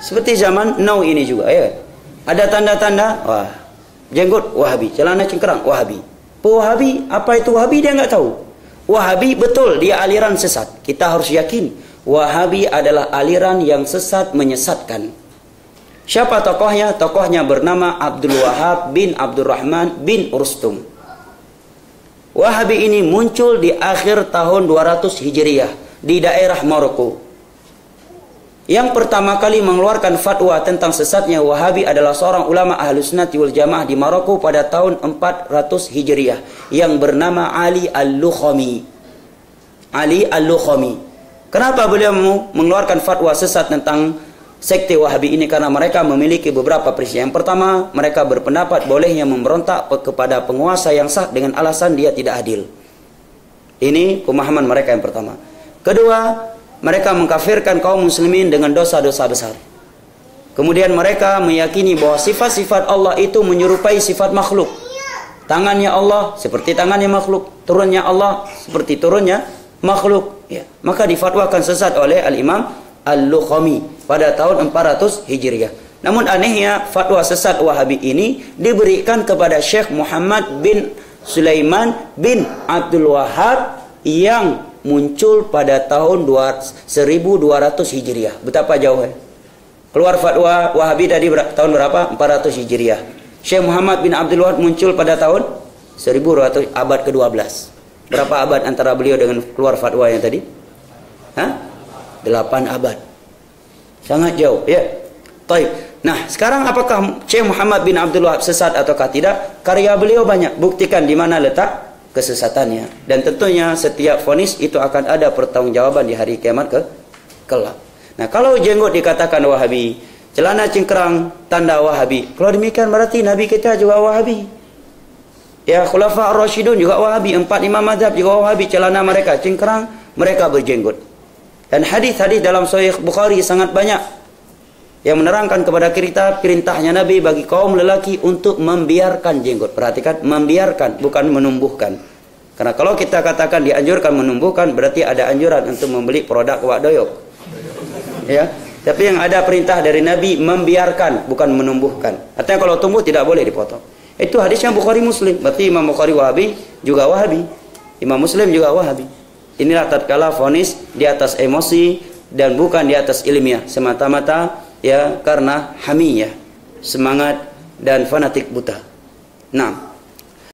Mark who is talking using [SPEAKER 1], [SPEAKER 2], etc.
[SPEAKER 1] Seperti zaman now ini juga, ya. Ada tanda-tanda, wah, jenggot Wahabi, celana cingkrang Wahabi. Wahabi, apa itu Wahabi dia nggak tahu. Wahabi betul dia aliran sesat. Kita harus yakin Wahabi adalah aliran yang sesat menyesatkan. Siapa tokohnya? Tokohnya bernama Abdul Wahab bin Abdurrahman bin Rustum. Wahabi ini muncul di akhir tahun 200 Hijriah di daerah Maroko. Yang pertama kali mengeluarkan fatwa tentang sesatnya Wahabi adalah seorang ulama Ahlus Sunnati wal Jamaah di Maroko pada tahun 400 Hijriah yang bernama Ali Al-Lukhami. Ali Al-Lukhami. Kenapa beliau mengeluarkan fatwa sesat tentang sekte Wahabi ini? Karena mereka memiliki beberapa peristiwa. Yang pertama, mereka berpendapat bolehnya memberontak kepada penguasa yang sah dengan alasan dia tidak adil. Ini pemahaman mereka yang pertama. Kedua, mereka mengkafirkan kaum muslimin dengan dosa-dosa besar. Kemudian mereka meyakini bahwa sifat-sifat Allah itu menyerupai sifat makhluk. Tangannya Allah seperti tangannya makhluk, turunnya Allah seperti turunnya makhluk. Ya. Maka difatwakan sesat oleh Al-Imam Al-Lukhami pada tahun 400 Hijriah. Namun anehnya fatwa sesat Wahabi ini diberikan kepada Syekh Muhammad bin Sulaiman bin Abdul Wahab yang muncul pada tahun 1200 Hijriah. Betapa jauhnya. Keluar fatwa Wahabi tadi tahun berapa? 400 Hijriah. Syekh Muhammad bin Abdul Wahab muncul pada tahun 1200, abad ke-12. Berapa abad antara beliau dengan keluar fatwa yang tadi? 8 abad. Sangat jauh, ya. Baik. Nah, sekarang apakah Syekh Muhammad bin Abdul Wahab sesat ataukah tidak? Karya beliau banyak. Buktikan di mana letak kesesatannya. Dan tentunya setiap vonis itu akan ada pertanggungjawaban di hari kiamat kelak. Nah, kalau jenggot dikatakan Wahabi, celana cingkrang tanda Wahabi. Kalau demikian berarti Nabi kita juga Wahabi. Ya, Khulafa Ar-Rasyidun juga Wahabi, 4 imam mazhab juga Wahabi, celana mereka cingkrang, mereka berjenggot. Dan hadis-hadis dalam Sahih Bukhari sangat banyak yang menerangkan kepada kita perintahnya Nabi bagi kaum lelaki untuk membiarkan jenggot. Perhatikan, membiarkan, bukan menumbuhkan. Karena kalau kita katakan dianjurkan menumbuhkan, berarti ada anjuran untuk membeli produk wak doyok. Ya, tapi yang ada perintah dari Nabi membiarkan, bukan menumbuhkan. Artinya kalau tumbuh tidak boleh dipotong. Itu hadisnya Bukhari Muslim. Berarti Imam Bukhari Wahabi juga Wahabi, Imam Muslim juga Wahabi. Inilah tatkala vonis di atas emosi dan bukan di atas ilmiah, semata-mata ya karena hamiyah, semangat dan fanatik buta. Nah,